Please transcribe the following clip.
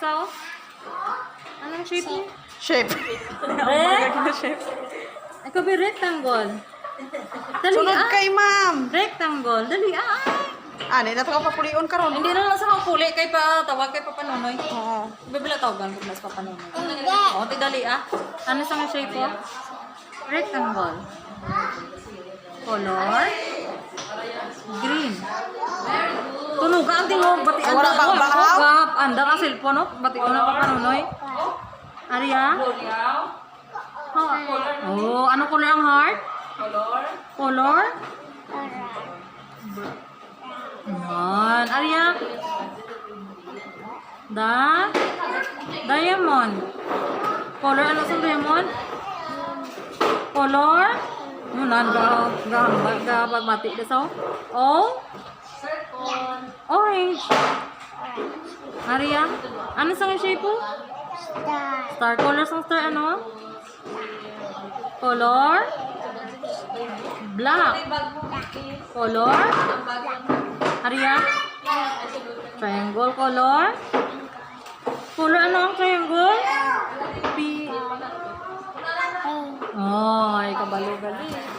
Sao? Anong shape niya? Shape. Shape? Ikaw ba rectangle? Dali Sunod kay ma'am. Rectangle. Dali Ani, na ka papulion karon. Hindi na lang sa puli kay pa tawag kay Papanonoy. Oo. Bibila tawagan ko mas Papanonoy. Oo, tidali Ano sa nga shape po? Rectangle. Color? Green. Tunog ang tingog. Bati Wala ba ang bahaw? Anda ka cellphone, no? Bati ko na Papanonoy. Arya? Oh, anong kulay ang heart? Color? Yan. Arya? Diamond. Color ano sa diamond? Color? Munan ga mati da so. Oh? Orange. Arya? Ano sa shape po? Star. Color sa star ano? Color? Black. Color? Arya? Triangle color? Color ano ang triangle? P. Oh, ay kabalo-gali.